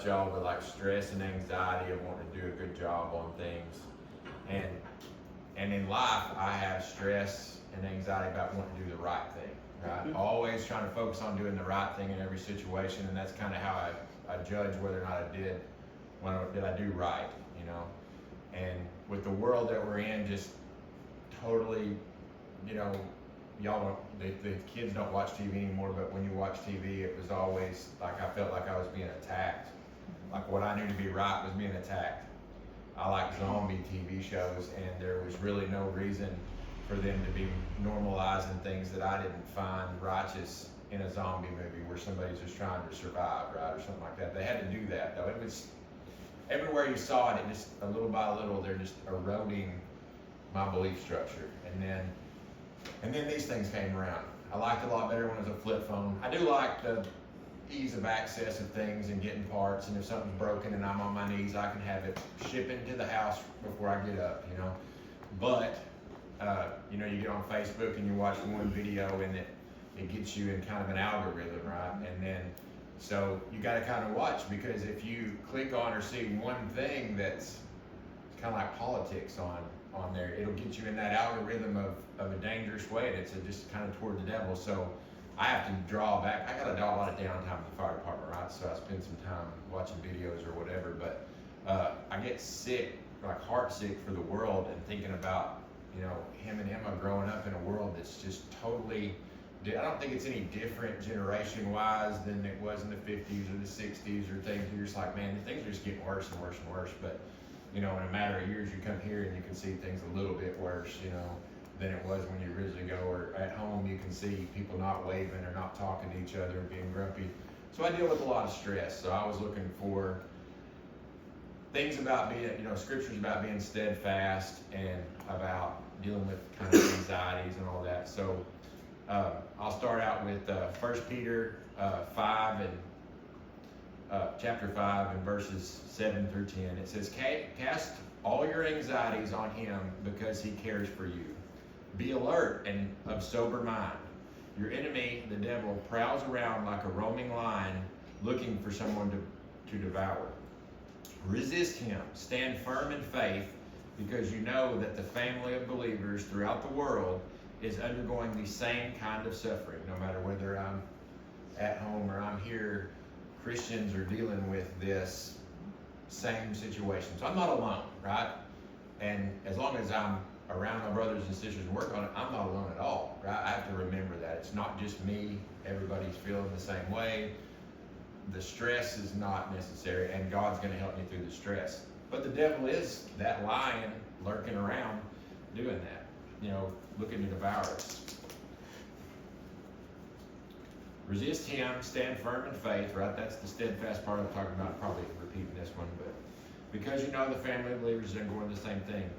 Y'all with like stress and anxiety of wanting to do a good job on things, and in life I have stress and anxiety about wanting to do the right thing, right? Always trying to focus on doing the right thing in every situation, and that's kind of how I judge whether or not did I do right, you know. And with the world that we're in, just totally, you know, y'all don't, the kids don't watch TV anymore, but when you watch TV, it was always like I felt like I was being attacked. Like what I knew to be right was being attacked. I like zombie TV shows, and there was really no reason for them to be normalizing things that I didn't find righteous in a zombie movie where somebody's just trying to survive, right, or something like that. They had to do that, though. It was everywhere you saw it, just a little by little, they're just eroding my belief structure. And then these things came around. I liked it a lot better when it was a flip phone. I do like the ease of access of things and getting parts, and if something's broken and I'm on my knees, I can have it shipping to the house before I get up, you know. But, you know, you get on Facebook and you watch one video and it gets you in kind of an algorithm, right? And then, so you got to kind of watch, because if you click on or see one thing that's kind of like politics on there, it'll get you in that algorithm of a dangerous way, and it's just kind of toward the devil. So I have to draw back. I got a lot of downtime with the fire department, right? So I spend some time watching videos or whatever, but I get sick, like heart sick for the world, and thinking about, you know, him and Emma growing up in a world that's just totally, I don't think it's any different generation-wise than it was in the 50s or the 60s or things. You're just like, man, things are just getting worse and worse and worse. But, you know, in a matter of years, you come here and you can see things a little bit worse, you know, than it was when you originally go. Or at home, you can see people not waving or not talking to each other and being grumpy. So I deal with a lot of stress. So I was looking for things about being, you know, scriptures about being steadfast and about dealing with kind of anxieties and all that. So I'll start out with 1 Peter 5 and chapter 5 and verses 7 through 10. It says, cast all your anxieties on him because he cares for you. Be alert and of sober mind. Your enemy, the devil, prowls around like a roaming lion looking for someone to devour. Resist him. Stand firm in faith, because you know that the family of believers throughout the world is undergoing the same kind of suffering. No matter whether I'm at home or I'm here, Christians are dealing with this same situation. So I'm not alone, right? And as long as I'm around my brothers and sisters and work on it, I'm not alone at all, right? I have to remember that. It's not just me. Everybody's feeling the same way. The stress is not necessary, and God's going to help me through the stress. But the devil is that lion lurking around doing that, you know, looking to devour us. Resist him, stand firm in faith, right? That's the steadfast part I'm talking about, probably repeating this one, but because you know the family of believers are going the same thing.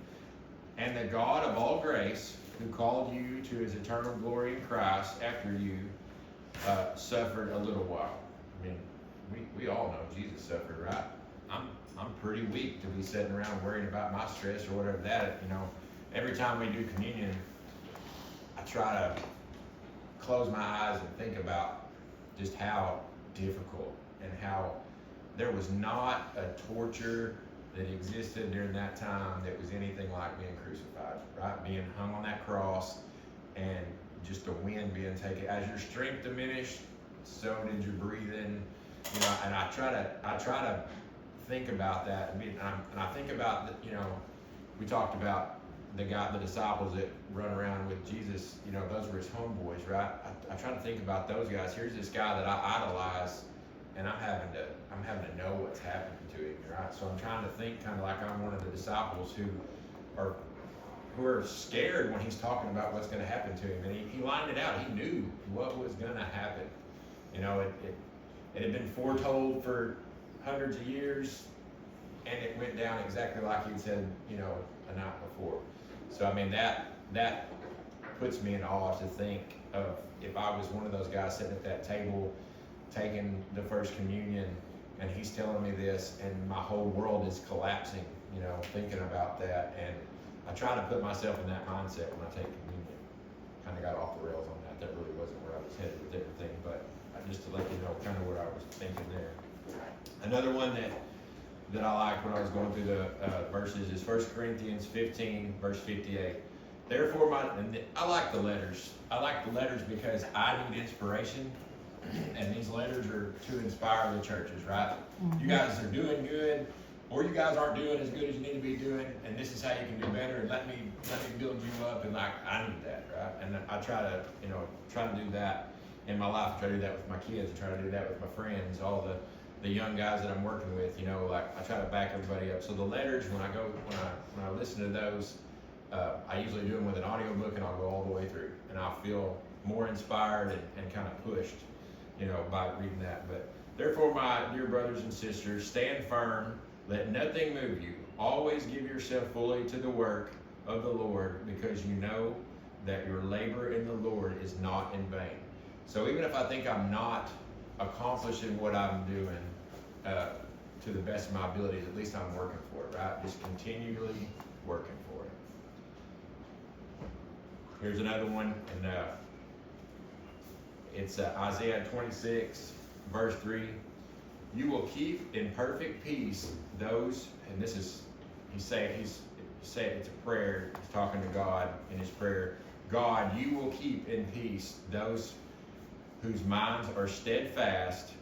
And the God of all grace, who called you to his eternal glory in Christ after you suffered a little while. I mean, we all know Jesus suffered, right? I'm pretty weak to be sitting around worrying about my stress or whatever that, you know. Every time we do communion, I try to close my eyes and think about just how difficult and how there was not a torture that existed during that time that was anything like being crucified, right? Being hung on that cross, and just the wind being taken. As your strength diminished, so did your breathing. You know, and I try to think about that. And I think about, you know, we talked about the disciples that run around with Jesus, you know, those were his homeboys, right? I try to think about those guys. Here's this guy that I idolize, and I'm having to know what's happening to him, right? So I'm trying to think kind of like I'm one of the disciples who are scared when he's talking about what's going to happen to him. And he lined it out. He knew what was going to happen. You know, it had been foretold for hundreds of years, and it went down exactly like he'd said, you know, a night before. So I mean, that puts me in awe to think of if I was one of those guys sitting at that table taking the first communion, and he's telling me this, and my whole world is collapsing, you know, thinking about that. And I try to put myself in that mindset when I take communion. Kind of got off the rails on that. That really wasn't where I was headed with everything, but just to let you know kind of what I was thinking there. Another one that I like when I was going through the verses is 1 Corinthians 15, verse 58. Therefore, I like the letters. I like the letters because I need inspiration, and these letters are to inspire the churches, right? You guys are doing good, or you guys aren't doing as good as you need to be doing, and this is how you can do better, and let me build you up, and like, I need that, right? And I try to do that in my life. I try to do that with my kids. I try to do that with my friends, all the young guys that I'm working with, like I try to back everybody up. So the letters, when I listen to those, I usually do them with an audio book, and I'll go all the way through, and I'll feel more inspired and kind of pushed, by reading that. But therefore, my dear brothers and sisters, stand firm, let nothing move you. Always give yourself fully to the work of the Lord, because you know that your labor in the Lord is not in vain. So even if I think I'm not accomplishing what I'm doing to the best of my abilities, at least I'm working for it, right? Just continually working for it. Here's another one, and it's Isaiah 26, verse 3. You will keep in perfect peace those, and this is, he's saying it's a prayer. He's talking to God in his prayer. God, you will keep in peace those whose minds are steadfast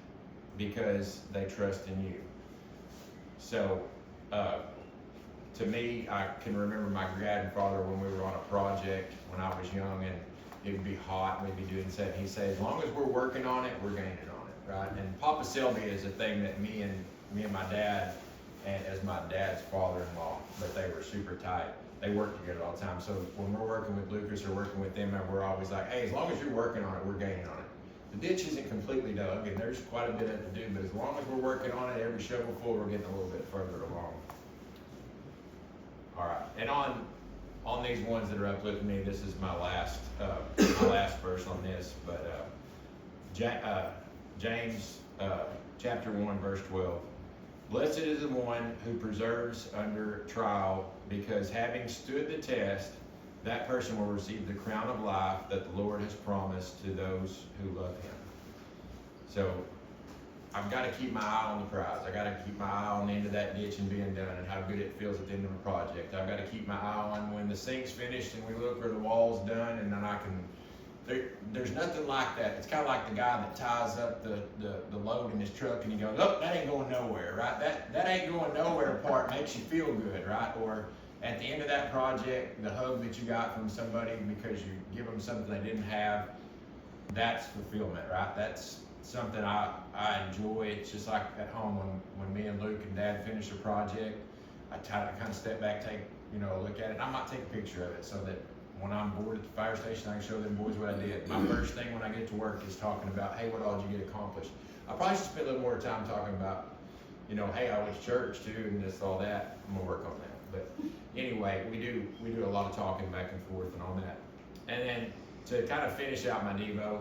because they trust in you. So, to me, I can remember my grandfather when we were on a project when I was young, and it would be hot, and we'd be doing something. He'd say, as long as we're working on it, we're gaining on it, right? And Papa Selby is a thing that me and my dad, and as my dad's father-in-law, but they were super tight. They work together all the time. So when we're working with Lucas or working with them, we're always like, hey, as long as you're working on it, we're gaining on it. The ditch isn't completely dug, and there's quite a bit to do, but as long as we're working on it, every shovelful, we're getting a little bit further along. All right, and on these ones that are up with me, this is my last verse on this, but James chapter 1, verse 12. Blessed is the one who perseveres under trial, because having stood the test, that person will receive the crown of life that the Lord has promised to those who love him. So I've got to keep my eye on the prize. I've got to keep my eye on the end of that ditch and being done, and how good it feels at the end of a project. I've got to keep my eye on when the sink's finished and we look where the wall's done, and then I can, there's nothing like that. It's kind of like the guy that ties up the load in his truck, and he goes, oh, that ain't going nowhere, right? That ain't going nowhere part makes you feel good, right? Or at the end of that project, the hug that you got from somebody because you give them something they didn't have, that's fulfillment, right? That's something I enjoy. It's just like at home when me and Luke and Dad finish a project, I kind of step back, take a look at it, and I might take a picture of it so that when I'm bored at the fire station, I can show them boys what I did. My first thing when I get to work is talking about, hey, what all did you get accomplished? I probably should spend a little more time talking about, hey, I went to church too, and this, all that. I'm gonna work on that. But anyway, we do a lot of talking back and forth and on that. And then to kind of finish out my Devo,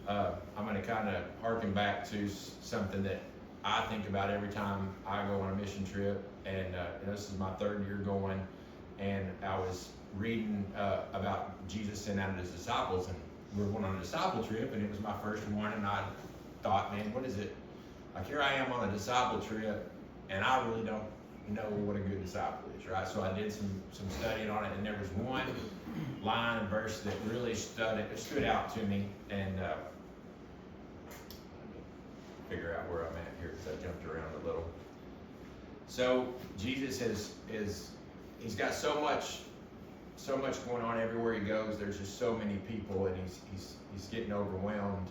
I'm going to kind of harken back to something that I think about every time I go on a mission trip. And this is my third year going, and I was reading about Jesus sending out his disciples, and we were going on a disciple trip, and it was my first one, and I thought, man, what is it? Like, here I am on a disciple trip, and I really don't know what a good disciple is, right? So I did some studying on it, and there was one line and verse that really stood out to me, and let me figure out where I'm at here because I jumped around a little. So Jesus he's got so much going on everywhere he goes. There's just so many people, and he's getting overwhelmed,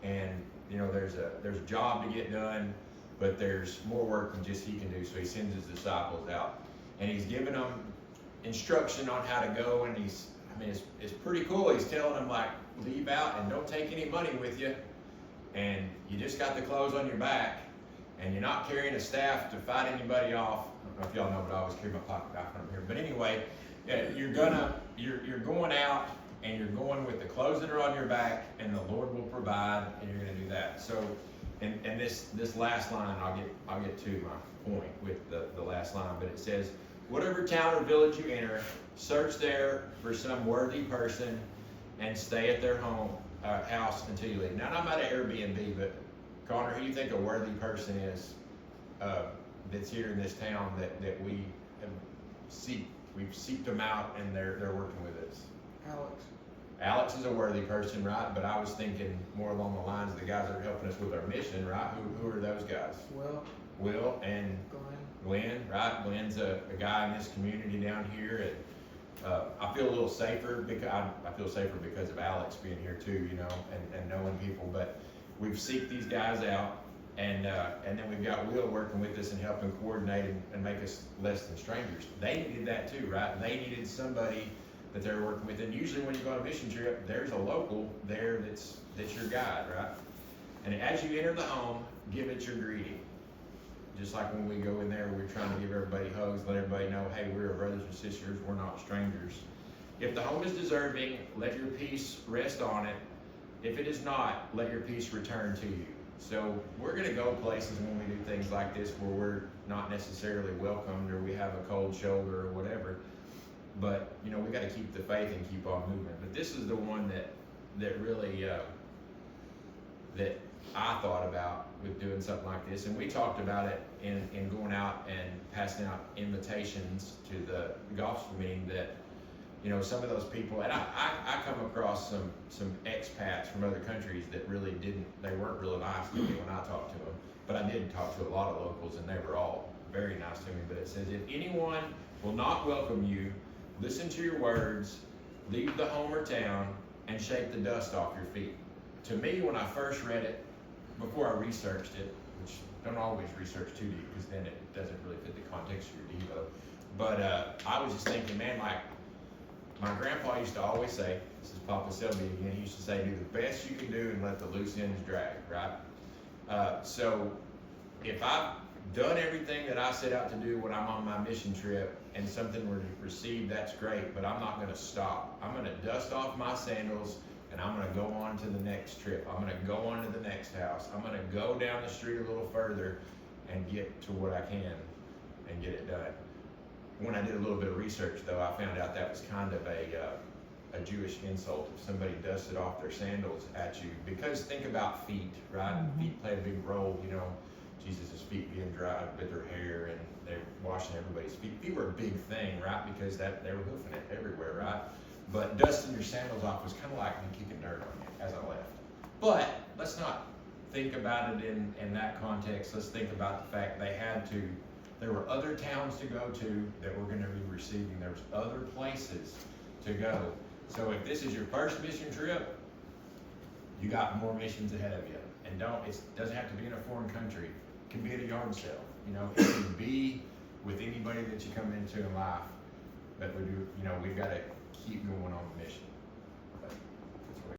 and there's a job to get done, but there's more work than just he can do. So he sends his disciples out, and he's giving them instruction on how to go, and it's pretty cool. He's telling them, like, leave out and don't take any money with you, and you just got the clothes on your back, and you're not carrying a staff to fight anybody off. I don't know if y'all know, but I always carry my pocket knife from here. But anyway, you're going out, and you're going with the clothes that are on your back, and the Lord will provide, and you're going to do that. So, and this last line, I'll get to my point with the last line, but it says, whatever town or village you enter, search there for some worthy person and stay at their house until you leave. Now, I'm not at Airbnb, but Connor, who do you think a worthy person is that's here in this town that we have we've seeked them out, and they're working with us. Alex is a worthy person, right? But I was thinking more along the lines of the guys that are helping us with our mission, right? Who are those guys? Will and Glenn, right? Glenn's a guy in this community down here, and I feel a little safer because I feel safer because of Alex being here too, you know, and knowing people. But we've seeked these guys out, and then we've got Will working with us and helping coordinate and make us less than strangers. They needed that too, right? They needed somebody that they're working with, and usually when you go on a mission trip, there's a local there that's your guide, right? And as you enter the home, give it your greeting. Just like when we go in there, we're trying to give everybody hugs, let everybody know, hey, we're brothers and sisters, we're not strangers. If the home is deserving, let your peace rest on it. If it is not, let your peace return to you. So we're gonna go places when we do things like this where we're not necessarily welcomed, or we have a cold shoulder or whatever. But you know, we got to keep the faith and keep on moving. But this is the one that really that I thought about with doing something like this, and we talked about it in going out and passing out invitations to the golf meeting. That, you know, some of those people, and I come across some expats from other countries that really weren't really nice to me when I talked to them. But I did talk to a lot of locals, and they were all very nice to me. But it says, if anyone will not welcome you, listen to your words, leave the home or town, and shake the dust off your feet. To me, when I first read it, before I researched it, which don't always research too deep because then it doesn't really fit the context of your Devo, but I was just thinking, man, like my grandpa used to always say, this is Papa Selby again, he used to say, do the best you can do and let the loose ends drag, right? So if I've done everything that I set out to do when I'm on my mission trip and something were received, that's great, but I'm not going to stop. I'm going to dust off my sandals and I'm going to go on to the next trip. I'm going to go on to the next house. I'm going to go down the street a little further and get to what I can and get it done. When I did a little bit of research, though, I found out that was kind of a Jewish insult if somebody dusted off their sandals at you. Because think about feet, right? Mm-hmm. Feet play a big role, you know. Jesus' feet being dried with their hair, and they're washing everybody's feet. Feet were a big thing, right? Because they were hoofing it everywhere, right? But dusting your sandals off was kind of like me kicking dirt on you as I left. But let's not think about it in that context. Let's think about the fact there were other towns to go to that we're going to be receiving. There's other places to go. So if this is your first mission trip, you got more missions ahead of you. And it doesn't have to be in a foreign country. It can be at a yard sale. You know, it can be with anybody that you come into in life. But we do, you know, we've got to keep going